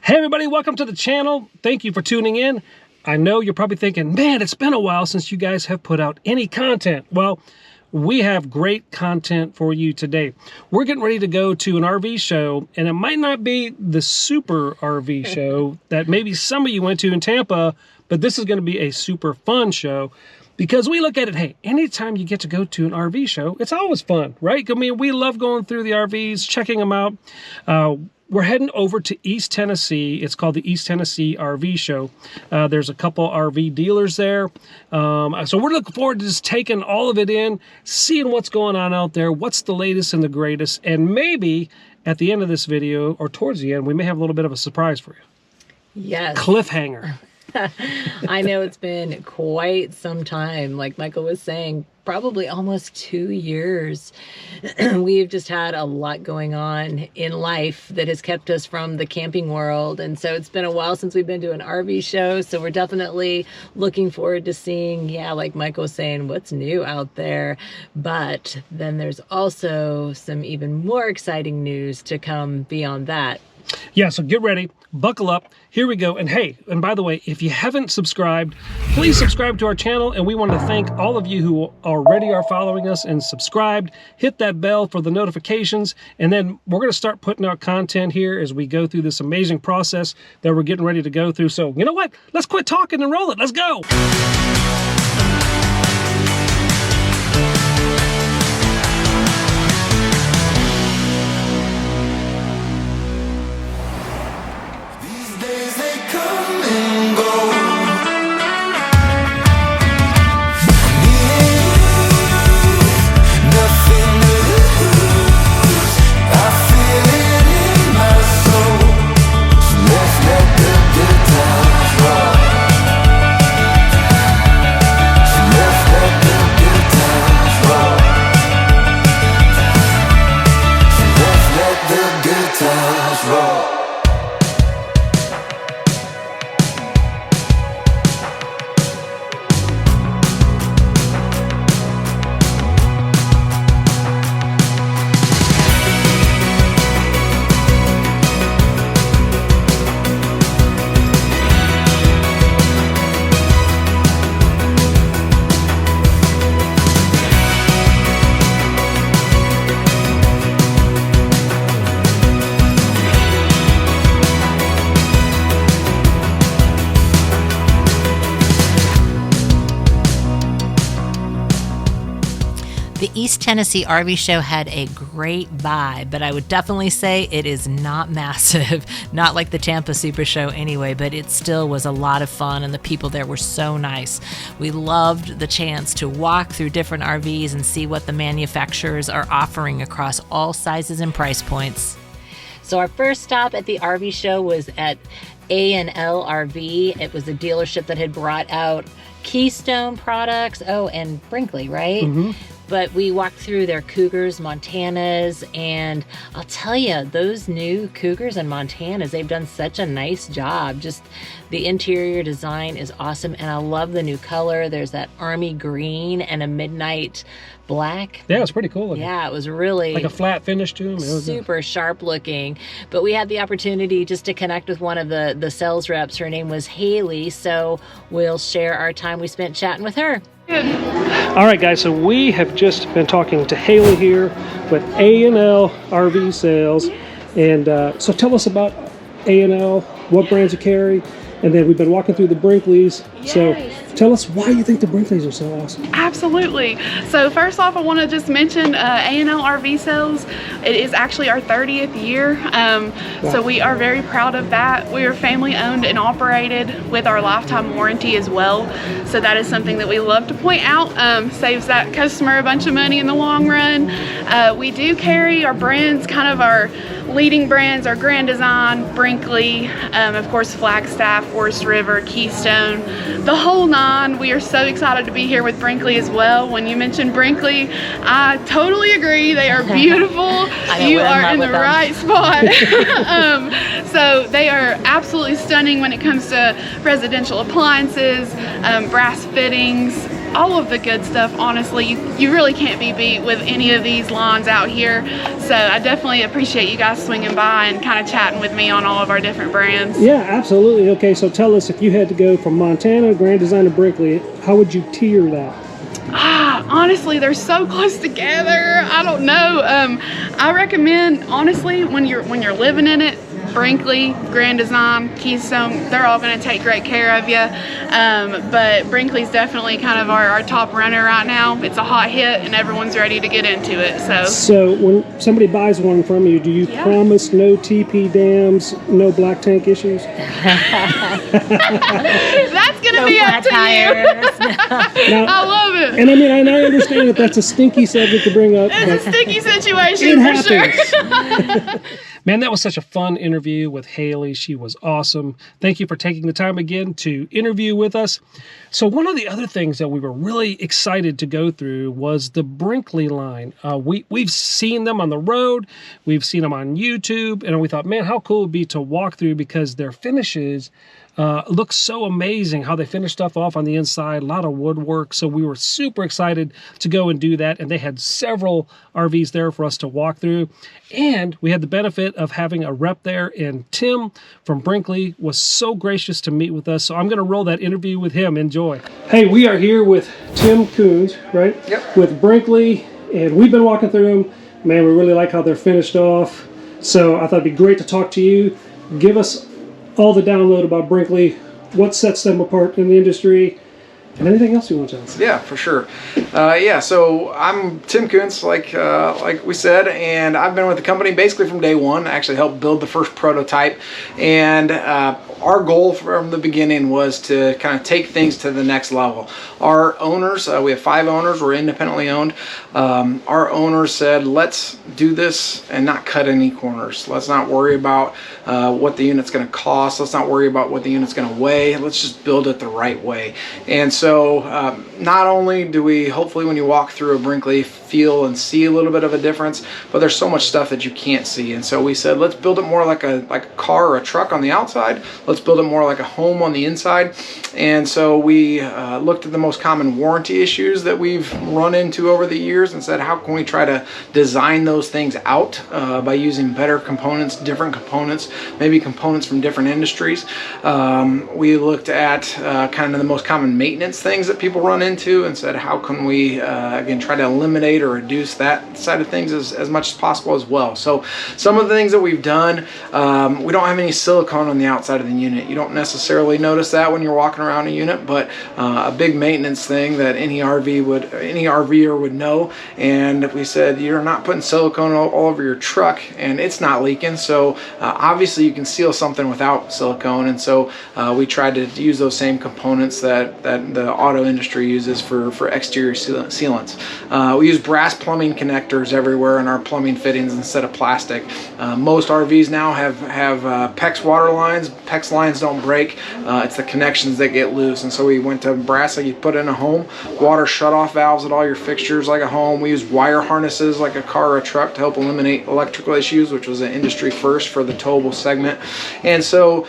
Hey everybody, welcome to the channel. Thank you for tuning in. I know you're probably thinking, man, it's been a while since you guys have put out any content. Well, we have great content for you today. We're getting ready to go to an RV show, and it might not be the super RV show that maybe some of you went to in Tampa, but this is going to be a super fun show. Because we look at it, hey, anytime you get to go to an RV show, it's always fun, right? I mean, we love going through the RVs, checking them out. We're heading over to East Tennessee. It's called the East Tennessee RV Show. There's a couple RV dealers there. So we're looking forward to just taking all of it in, seeing what's going on out there, what's the latest and the greatest, and maybe at the end of this video, or towards the end, we may have a little bit of a surprise for you. Yes. Cliffhanger. I know it's been quite some time, like Michael was saying, probably almost 2 years. We've just had a lot going on in life that has kept us from the camping world. And so it's been a while since we've been to an RV show. So we're definitely looking forward to seeing, like Michael was saying, what's new out there. But then there's also some even more exciting news to come beyond that. Yeah, so get ready, buckle up, here we go. And hey, and by the way, if you haven't subscribed, please subscribe to our channel. And we want to thank all of you who already are following us and subscribed. Hit that bell for the notifications. And then we're going to start putting out content here as we go through this amazing process that we're getting ready to go through. So you know what? Let's quit talking and roll it. Let's go. The East Tennessee RV Show had a great vibe, but I would definitely say it is not massive, not like the Tampa Super Show anyway, but it still was a lot of fun, and the people there were so nice. We loved the chance to walk through different RVs and see what the manufacturers are offering across all sizes and price points. So our first stop at the RV show was at A&L RV. It was a dealership that had brought out Keystone products. Oh, and Brinkley, right? Mm-hmm. But we walked through their Cougars, Montanas, and I'll tell you, those new Cougars and Montanas, they've done such a nice job. Just the interior design is awesome, and I love the new color. There's that army green and a midnight black. Yeah, it's pretty cool looking. Yeah, it was really like a flat finish to them. Super sharp looking. But we had the opportunity just to connect with one of the sales reps. Her name was Haley, so we'll share our time we spent chatting with her. All right, guys, so we have just been talking to Haley here with A&L RV Sales. And so tell us about A&L, what brands you carry, and then we've been walking through the Brinkleys. Yes. So tell us why you think the Brinkleys are so awesome. Absolutely. So first off, I want to just mention A&L RV Sales. It is actually our 30th year. Wow. So we are very proud of that. We are family owned and operated with our lifetime warranty as well. So that is something that we love to point out. Saves that customer a bunch of money in the long run. We do carry our brands, kind of our leading brands, our Grand Design, Brinkley, of course Flagstaff, Forest River, Keystone, the whole nine. We are so excited to be here with Brinkley as well. When you mentioned Brinkley, I totally agree. They are beautiful. You are in the right spot. So they are absolutely stunning when it comes to residential appliances, brass fittings, all of the good stuff. Honestly, you really can't be beat with any of these lines out here. So I definitely appreciate you guys swinging by and kind of chatting with me on all of our different brands. Yeah, absolutely. Okay, so tell us, if you had to go from Montana, Grand Design to Brinkley, how would you tier that? Honestly, they're so close together. I don't know. I recommend, honestly, when you're living in it, Brinkley, Grand Design, Keystone, they're all going to take great care of you. But Brinkley's definitely kind of our top runner right now. It's a hot hit and everyone's ready to get into it. So when somebody buys one from you, do you promise no TP dams, no black tank issues? That's going to be up to you. Now, I love it. And I understand that that's a stinky subject to bring up. It's a sticky situation for sure. Man, that was such a fun interview with Haley. She was awesome. Thank you for taking the time again to interview with us. So one of the other things that we were really excited to go through was the Brinkley line. We've seen them on the road. We've seen them on YouTube. And we thought, man, how cool it would be to walk through, because their finishes look so amazing, how they finish stuff off on the inside, a lot of woodwork. So we were super excited to go and do that. And they had several RVs there for us to walk through. And we had the benefit of having a rep there. And Tim from Brinkley was so gracious to meet with us. So I'm going to roll that interview with him. Enjoy. Hey, we are here with Tim Koontz, right? Yep. With Brinkley. And we've been walking through them. Man, we really like how they're finished off. So I thought it'd be great to talk to you. Give us all the download about Brinkley, what sets them apart in the industry, and anything else you want to tell us. Yeah, for sure. So I'm Tim Koontz, like we said, and I've been with the company basically from day one. I actually helped build the first prototype, and our goal from the beginning was to kind of take things to the next level. Our owners, we have 5 owners, we're independently owned. Our owners said, let's do this and not cut any corners. Let's not worry about what the unit's going to cost. Let's not worry about what the unit's going to weigh. Let's just build it the right way. And so not only do we, hopefully when you walk through a Brinkley, feel and see a little bit of a difference, but there's so much stuff that you can't see. And so we said, let's build it more like a car or a truck on the outside. Let's build it more like a home on the inside. And so we looked at the most common warranty issues that we've run into over the years and said, how can we try to design those things out by using better components, different components, maybe components from different industries. We looked at kind of the most common maintenance things that people run into and said, how can we again try to eliminate or reduce that side of things as much as possible as well. So some of the things that we've done, we don't have any silicone on the outside of the unit. You don't necessarily notice that when you're walking around a unit, but a big maintenance thing that any RVer would know. And we said, you're not putting silicone all over your truck and it's not leaking. So obviously you can seal something without silicone. And so we tried to use those same components that the auto industry uses for exterior sealants. We use brass plumbing connectors everywhere in our plumbing fittings instead of plastic. Most RVs now have PEX water lines. PEX lines don't break. It's the connections that get loose. And so we went to brass that you put in a home, water shut-off valves at all your fixtures like a home. We use wire harnesses like a car or a truck to help eliminate electrical issues, which was an industry first for the towable segment. And so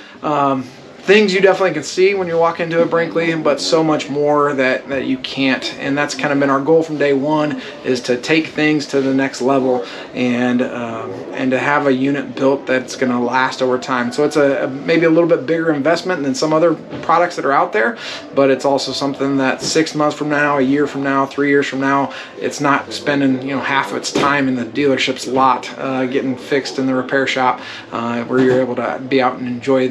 things you definitely can see when you walk into a Brinkley, but so much more that you can't. And that's kind of been our goal from day one, is to take things to the next level and to have a unit built that's going to last over time. So it's maybe a little bit bigger investment than some other products that are out there, but it's also something that 6 months from now, a year from now, 3 years from now, it's not spending half of its time in the dealership's lot getting fixed in the repair shop, where you're able to be out and enjoy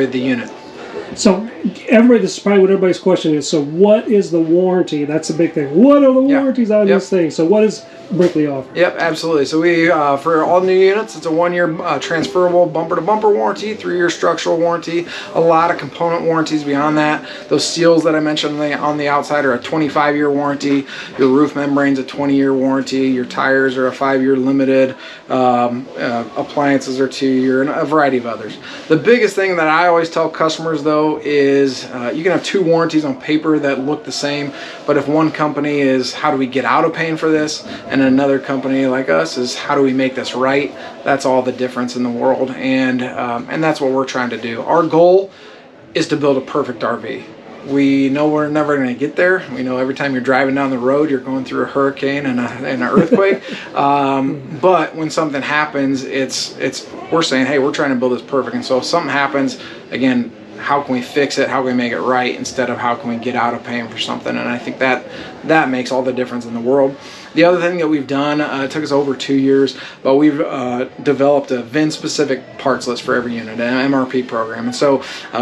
the unit. So this is probably what everybody's question is. So what is the warranty? That's a big thing. What are the warranties on this thing? So what does Brinkley offer? Yep, absolutely. So we, for all new units, it's a 1-year transferable bumper-to-bumper warranty, 3-year structural warranty, a lot of component warranties beyond that. Those seals that I mentioned on the outside are a 25-year warranty. Your roof membrane's a 20-year warranty. Your tires are a 5-year limited. Appliances are 2-year, and a variety of others. The biggest thing that I always tell customers, though, is you can have 2 warranties on paper that look the same, but if one company is, how do we get out of paying for this, and another company like us is, how do we make this right, that's all the difference in the world. And that's what we're trying to do. Our goal is to build a perfect RV. We know we're never going to get there. We know every time you're driving down the road, you're going through a hurricane and an earthquake. But when something happens, we're saying, hey, we're trying to build this perfect. And so if something happens, again, how can we fix it? How can we make it right, instead of how can we get out of paying for something? And I think that makes all the difference in the world. The other thing that we've done, it took us over 2 years, but we've developed a VIN-specific parts list for every unit, an MRP program. And so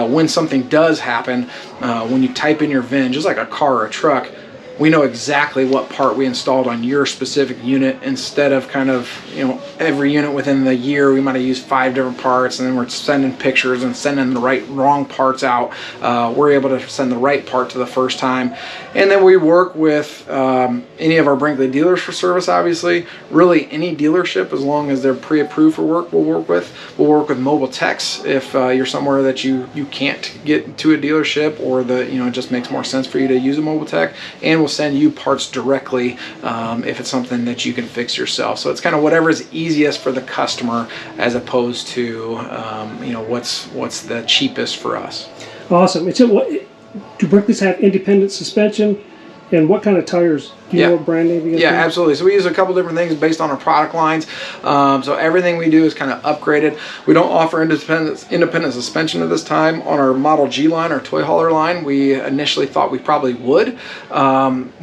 when something does happen, when you type in your VIN, just like a car or a truck, we know exactly what part we installed on your specific unit, instead of kind of, every unit within the year we might have used 5 different parts, and then we're sending pictures and sending the wrong parts out. We're able to send the right part to the first time. And then we work with any of our Brinkley dealers for service, obviously. Really any dealership, as long as they're pre-approved for work, we'll work with. We'll work with mobile techs if you're somewhere that you can't get to a dealership, or it just makes more sense for you to use a mobile tech. And we'll send you parts directly if it's something that you can fix yourself. So it's kind of whatever is easiest for the customer, as opposed to what's the cheapest for us. Awesome. And so do Brinkleys have independent suspension, and what kind of tires? Do you know what brand name? Yeah, absolutely. So we use a couple different things based on our product lines. So everything we do is kind of upgraded. We don't offer independent suspension at this time on our Model G line, our toy hauler line. We initially thought we probably would.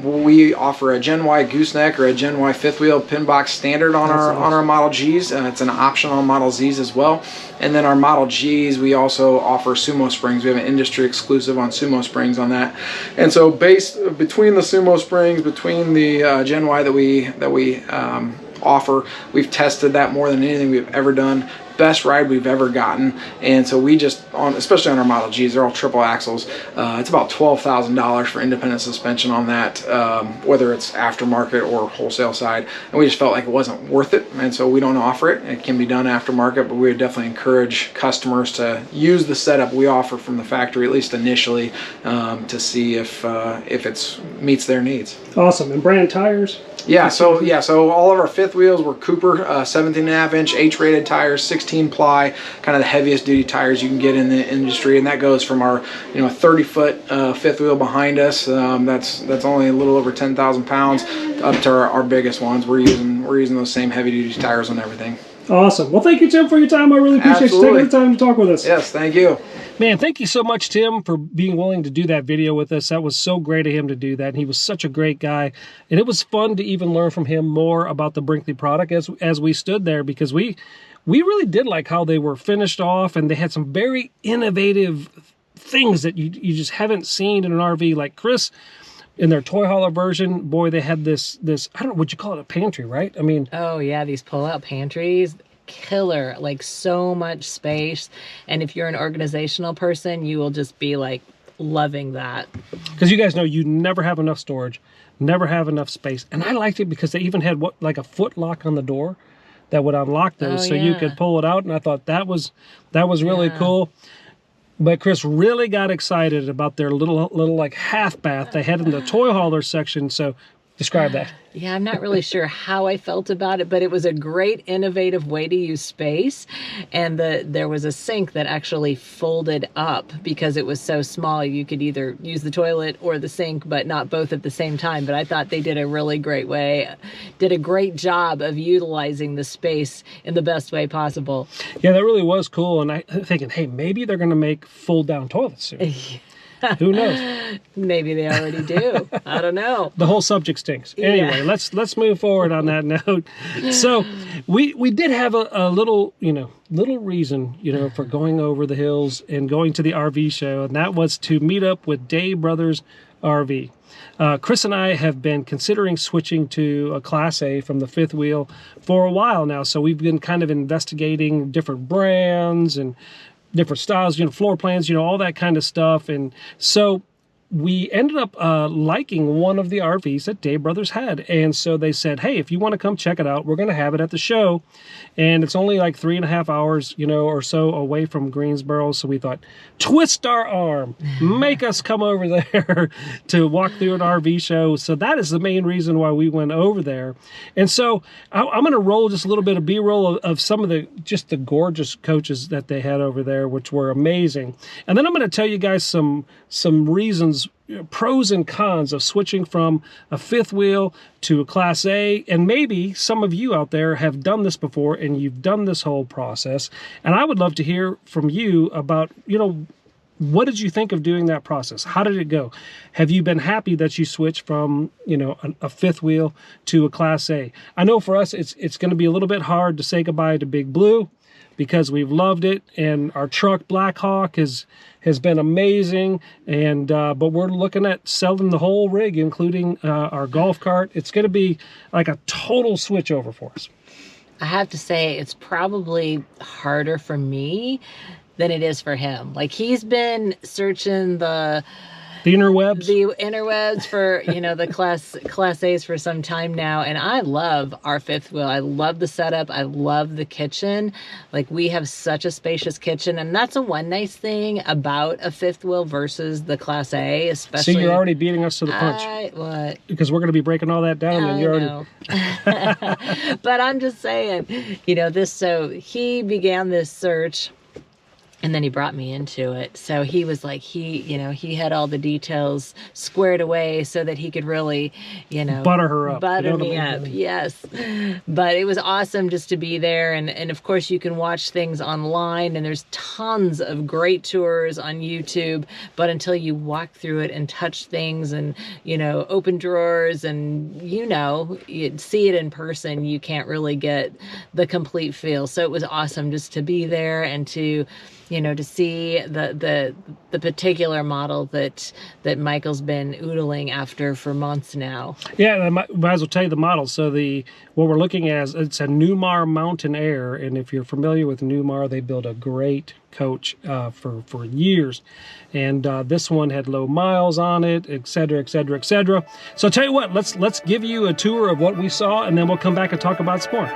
We offer a Gen Y gooseneck or a Gen Y fifth wheel pin box standard on our Model Gs. It's an option on Model Zs as well. And then our Model Gs, we also offer Sumo springs. We have an industry exclusive on Sumo springs on that. And so between the Sumo springs, between the Gen Y that we offer, we've tested that more than anything we've ever done. Best ride we've ever gotten. And so we just, especially on our Model Gs, they're all triple axles. It's about $12,000 for independent suspension on that, whether it's aftermarket or wholesale side. And we just felt like it wasn't worth it, and so we don't offer it. It can be done aftermarket, but we would definitely encourage customers to use the setup we offer from the factory, at least initially, to see if it meets their needs. Awesome. And brand tires? So all of our fifth wheels were Cooper 17.5 inch H-rated tires, 16 ply, kind of the heaviest duty tires you can get in the industry, and that goes from our 30-foot fifth wheel behind us. That's only a little over 10,000 pounds, up to our biggest ones. We're using those same heavy duty tires on everything. Awesome. Well, thank you, Tim, for your time. I really appreciate you taking the time to talk with us. Yes, thank you. Man, thank you so much, Tim, for being willing to do that video with us. That was so great of him to do that. And he was such a great guy. And it was fun to even learn from him more about the Brinkley product as we stood there, because we really did like how they were finished off, and they had some very innovative things that you just haven't seen in an RV. Like Chris, in their toy hauler version, boy, they had this I don't know, would you call it a pantry, right? I mean, oh yeah, these pull-out pantries, killer, like so much space. And if you're an organizational person, you will just be like loving that. Because you guys know you never have enough storage, never have enough space. And I liked it because they even had like a foot lock on the door that would unlock those, you could pull it out. And I thought that was really cool. But Chris really got excited about their little like half bath they had in the toy hauler section. So describe that. Yeah, I'm not really sure how I felt about it, but it was a great innovative way to use space. And there was a sink that actually folded up because it was so small. You could either use the toilet or the sink, but not both at the same time. But I thought they did a really great job of utilizing the space in the best way possible. Yeah, that really was cool. And I'm thinking, hey, maybe they're going to make fold down toilets soon. Who knows? Maybe they already do. I don't know. The whole subject stinks. Anyway, let's move forward on that note. So we did have a little reason, for going over the hills and going to the RV show, and that was to meet up with Day Brothers RV. Chris and I have been considering switching to a Class A from the fifth wheel for a while now. So we've been kind of investigating different brands and different styles, floor plans, all that kind of stuff. And so we ended up liking one of the RVs that Dave Brothers had. And so they said, hey, if you want to come check it out, we're going to have it at the show. And it's only like 3.5 hours, or so away from Greensboro. So we thought, twist our arm, make us come over there to walk through an RV show. So that is the main reason why we went over there. And so I'm going to roll just a little bit of B-roll of some of the gorgeous coaches that they had over there, which were amazing. And then I'm going to tell you guys some reasons, pros and cons of switching from a fifth wheel to a Class A. And maybe some of you out there have done this before and you've done this whole process. And I would love to hear from you about, what did you think of doing that process? How did it go? Have you been happy that you switched from, a fifth wheel to a Class A? I know for us, it's going to be a little bit hard to say goodbye to Big Blue because we've loved it, and our truck Blackhawk has been amazing. And but we're looking at selling the whole rig, including our golf cart. It's going to be like a total switch over for us. I have to say, it's probably harder for me than it is for him. Like, he's been searching the interwebs for, the class A's for some time now. And I love our fifth wheel. I love the setup. I love the kitchen. Like, we have such a spacious kitchen. And that's one nice thing about a fifth wheel versus the Class A, especially. So you're already beating us to the punch. What? Because we're going to be breaking all that down. And you're already. But I'm just saying, so he began this search. And then he brought me into it. So he was like, he had all the details squared away so that he could really, butter her up. Butter me up, yes. But it was awesome just to be there. And of course, you can watch things online. And there's tons of great tours on YouTube. But until you walk through it and touch things and, open drawers and, you'd see it in person, you can't really get the complete feel. So it was awesome just to be there and to see the particular model that Michael's been oodling after for months now. Yeah, I might as well tell you the model. So what we're looking at is it's a Newmar Mountain Aire, and if you're familiar with Newmar, they built a great coach for years, and this one had low miles on it, etc., etc., etc. So I'll tell you what, let's give you a tour of what we saw, and then we'll come back and talk about some more.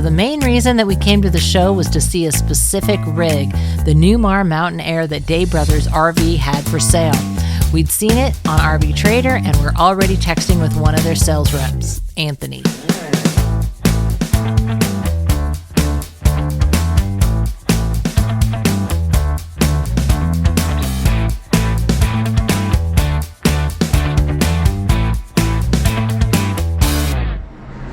the main reason that we came to the show was to see a specific rig, the Newmar Mountain Aire that Day Brothers RV had for sale. We'd seen it on RV Trader and we're already texting with one of their sales reps, Anthony.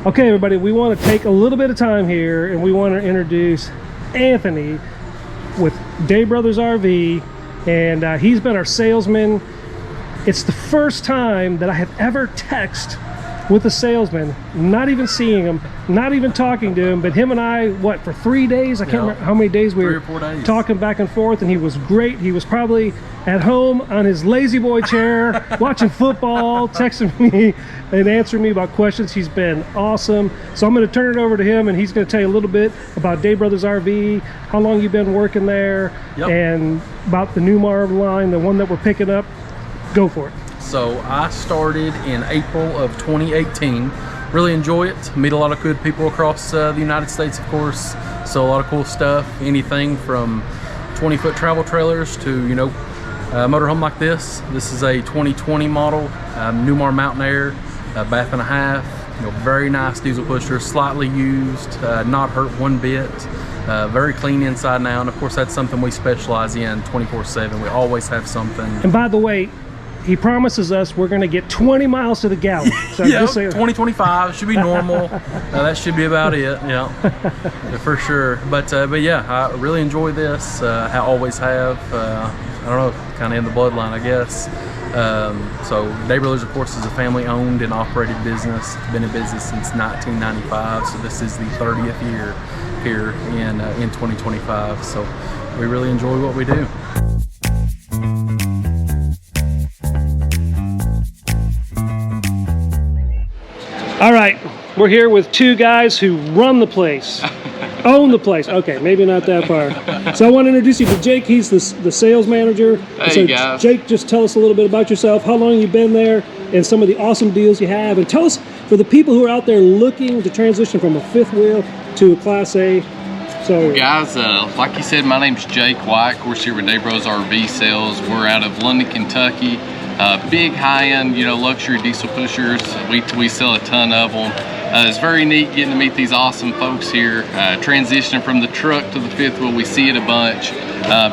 Okay, everybody, we want to take a little bit of time here and we want to introduce Anthony with Day Brothers RV, and he's been our salesman. It's the first time that I have ever texted with a salesman, not even seeing him, not even talking to him, but him and I, what, for 3 days? I can't remember how many days we were 3 or 4 days talking back and forth, and he was great. He was probably at home on his lazy boy chair watching football, texting me and answering me about questions. He's been awesome. So I'm going to turn it over to him, and he's going to tell you a little bit about Day Brothers RV, how long you've been working there, and about the Newmar line, the one that we're picking up. Go for it. So I started in April of 2018. Really enjoy it. Meet a lot of good people across the United States, of course. So a lot of cool stuff. Anything from 20-foot travel trailers to, you know, motorhome like this. This is a 2020 model, Newmar Mountain Aire, bath and a half. You know, very nice diesel pusher, slightly used, not hurt one bit. Very clean inside and out. And of course, that's something we specialize in 24/7. We always have something. And by the way, he promises us we're going to get 20 miles to the gallon. So yeah, just 20-25 should be normal. That should be about it. Yeah, for sure. But yeah, I really enjoy this. I always have. I don't know, kind of in the bloodline, I guess. So Day Brothers, of course, is a family-owned and operated business. It's been in business since 1995. So this is the 30th year here in 2025. So we really enjoy what we do. All right, we're here with two guys who run the place, own the place. Okay, maybe not that far. So I want to introduce you to Jake. He's the sales manager. Hey, so guys. Jake, just tell us a little bit about yourself, how long you've been there, and some of the awesome deals you have. And tell us, for the people who are out there looking to transition from a fifth wheel to a Class A. So, Guys, like you said, my name's Jake White. Of course, here with Day Bros RV Sales. We're out of London, Kentucky. Big high-end, you know, luxury diesel pushers. We sell a ton of them. It's very neat getting to meet these awesome folks here. Transitioning from the truck to the fifth wheel, we see it a bunch.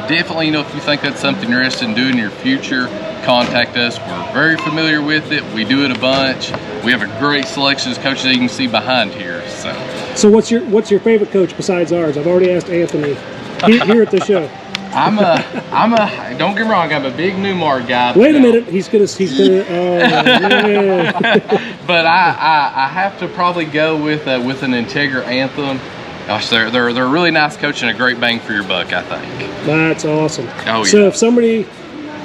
Definitely, you know, if you think that's something you're interested in doing in your future, contact us. We're very familiar with it. We do it a bunch. We have a great selection of coaches that you can see behind here. So what's your favorite coach besides ours? I've already asked Anthony here at the show. Don't get me wrong, I'm a big Newmar guy. Wait a minute, he's gonna, yeah. But I have to probably go with an Integra Anthem. Gosh, they're a really nice coach and a great bang for your buck, I think. That's awesome. Oh, yeah. So if somebody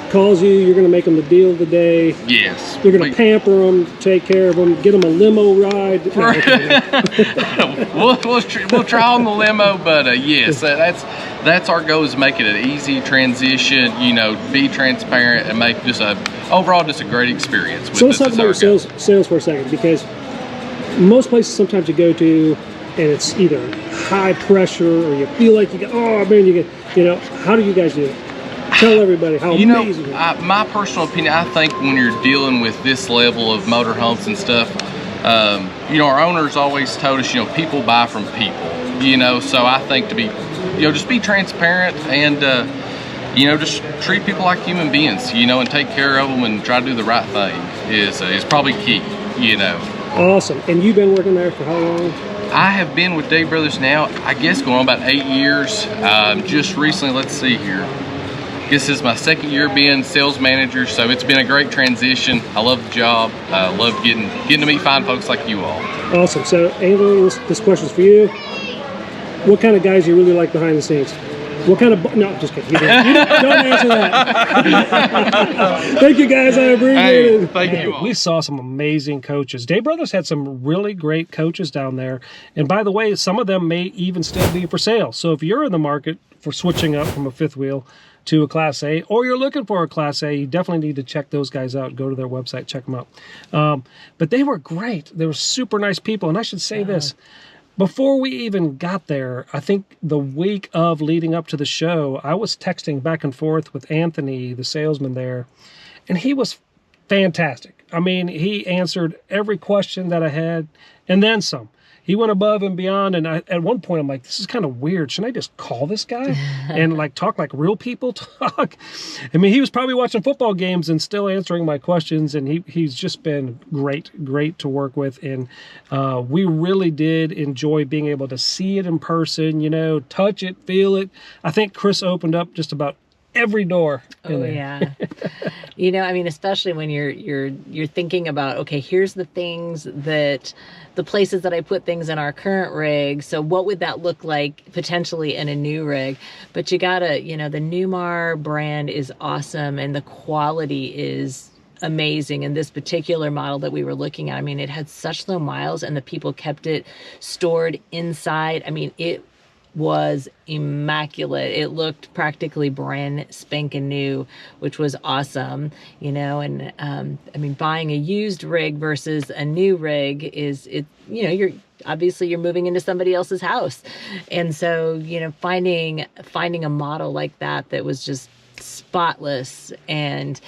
calls you, you're gonna make them the deal of the day. Yes. You're gonna pamper them, take care of them, get them a limo ride. We'll try on the limo, but yes, that's our goal, is make it an easy transition. You know, be transparent and make overall just a great experience. So let's talk about your sales for a second, because most places sometimes you go to and it's either high pressure or you feel like you get, oh man, you know, how do you guys do it? Tell everybody how amazing. My personal opinion, I think when you're dealing with this level of motorhomes and stuff, you know, our owners always told us, you know, people buy from people, you know, so I think to be, you know, just be transparent and, you know, just treat people like human beings, you know, and take care of them and try to do the right thing is probably key, you know. Awesome. And you've been working there for how long? I have been with Day Brothers now, I guess going on about 8 years. Just recently, let's see here. This is my second year being sales manager, so it's been a great transition. I love the job. I love getting to meet fine folks like you all. Awesome. So, Aire, this question's for you. What kind of guys you really like behind the scenes? What kind of... No, just kidding. You don't answer that. Thank you, guys. I appreciate it. Thank you all. We saw some amazing coaches. Day Brothers had some really great coaches down there. And by the way, some of them may even still be for sale. So if you're in the market for switching up from a fifth wheel to a Class A, or you're looking for a Class A, you definitely need to check those guys out. Go to their website, check them out. But they were great. They were super nice people. And I should say this. Before we even got there, I think the week of leading up to the show, I was texting back and forth with Anthony, the salesman there, and he was fantastic. I mean, he answered every question that I had and then some. He went above and beyond, and at one point I'm like, this is kind of weird. Shouldn't I just call this guy and like talk like real people talk? I mean, he was probably watching football games and still answering my questions, and he's just been great to work with. And we really did enjoy being able to see it in person, you know, touch it, feel it. I think Chris opened up just about every door in there. Yeah. You know, I mean, especially when you're thinking about, okay, here's the things that the places that I put things in our current rig. So what would that look like potentially in a new rig? But you gotta, you know, the Newmar brand is awesome and the quality is amazing. And this particular model that we were looking at, I mean, it had such low miles and the people kept it stored inside. I mean, it was immaculate. It looked practically brand spanking new, which was awesome, you know. And I mean, buying a used rig versus a new rig is, it, you know, you're moving into somebody else's house, and so, you know, finding a model like that was just spotless, and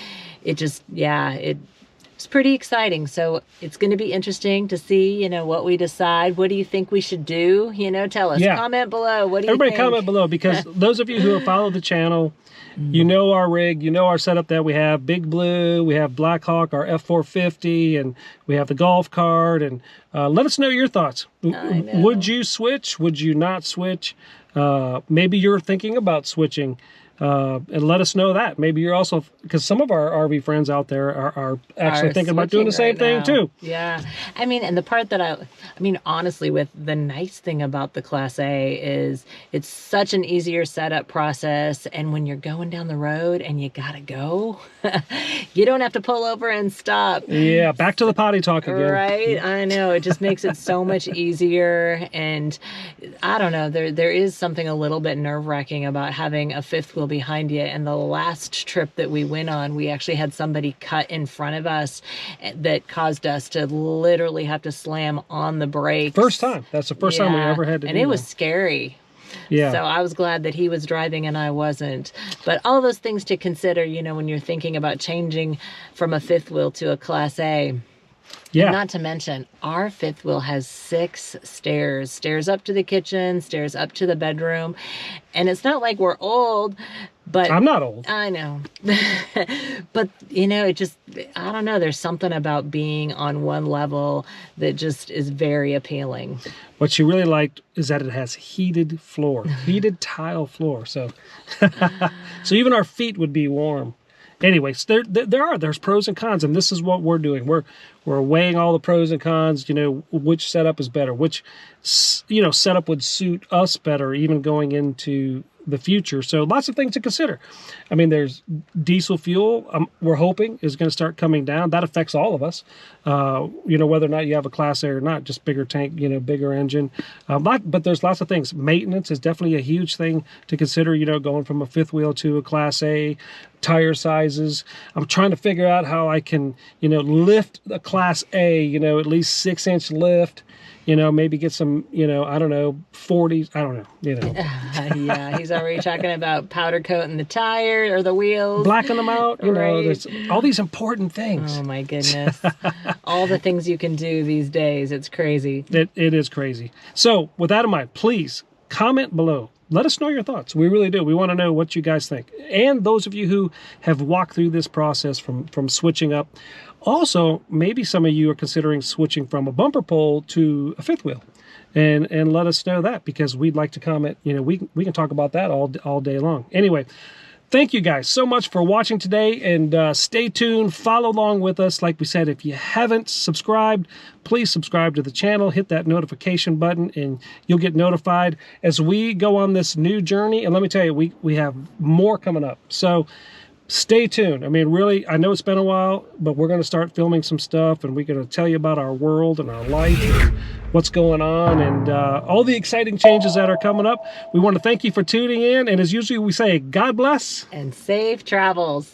it just, yeah, it's pretty exciting. So it's going to be interesting to see, you know, what we decide. What do you think we should do? You know, tell us. Comment below. What do you think? Everybody comment below, because those of you who have followed the channel, you know our rig, you know our setup that we have. Big Blue, we have Blackhawk, our F450, and we have the golf cart. And let us know your thoughts. Would you switch? Would you not switch? Maybe you're thinking about switching. And let us know that. Maybe you're also, because some of our RV friends out there are actually thinking about doing the same thing too. Yeah. I mean, and the part that I mean, honestly, with the nice thing about the Class A is it's such an easier setup process. And when you're going down the road and you gotta go, you don't have to pull over and stop. Yeah. Back to the potty talk again. Right. I know. It just makes it so much easier. And I don't know, there is something a little bit nerve-wracking about having a fifth wheel behind you. And the last trip that we went on, we actually had somebody cut in front of us that caused us to literally have to slam on the brakes. First time. That's the first time we ever had to do that. And it was scary. Yeah. So I was glad that he was driving and I wasn't. But all those things to consider, you know, when you're thinking about changing from a fifth wheel to a Class A. Yeah. Not to mention, our fifth wheel has 6 stairs. Stairs up to the kitchen, stairs up to the bedroom. And it's not like we're old, but... I'm not old. I know. But, you know, it just... I don't know. There's something about being on one level that just is very appealing. What she really liked is that it has heated floor. Heated tile floor. So, so even our feet would be warm. Anyways, there's pros and cons, and this is what we're doing. We're weighing all the pros and cons, you know, which setup is better, which, you know, setup would suit us better, even going into the future. So lots of things to consider. I mean, there's diesel fuel, we're hoping is going to start coming down. That affects all of us, you know, whether or not you have a Class A or not, just bigger tank, you know, bigger engine. But there's lots of things. Maintenance is definitely a huge thing to consider, you know, going from a fifth wheel to a Class A. Tire sizes. I'm trying to figure out how I can, you know, lift a Class A, you know, at least 6-inch lift, you know, maybe get some, you know, I don't know, 40s, I don't know, you know. Yeah, he's already talking about powder coating the tire or the wheels. Blacken them out, you know, there's all these important things. Oh my goodness. All the things you can do these days, it's crazy. It is crazy. So with that in mind, please comment below. Let us know your thoughts. We really do. We want to know what you guys think. And those of you who have walked through this process from switching up. Also, maybe some of you are considering switching from a bumper pole to a fifth wheel. And let us know that, because we'd like to comment. You know, we can talk about that all day long. Anyway, thank you guys so much for watching today, and stay tuned. Follow along with us. Like we said, if you haven't subscribed, please subscribe to the channel. Hit that notification button, and you'll get notified as we go on this new journey. And let me tell you, we have more coming up. So stay tuned. I mean, really, I know it's been a while, but we're going to start filming some stuff, and we're going to tell you about our world and our life and what's going on, and all the exciting changes that are coming up. We want to thank you for tuning in, and as usually we say, God bless. And safe travels.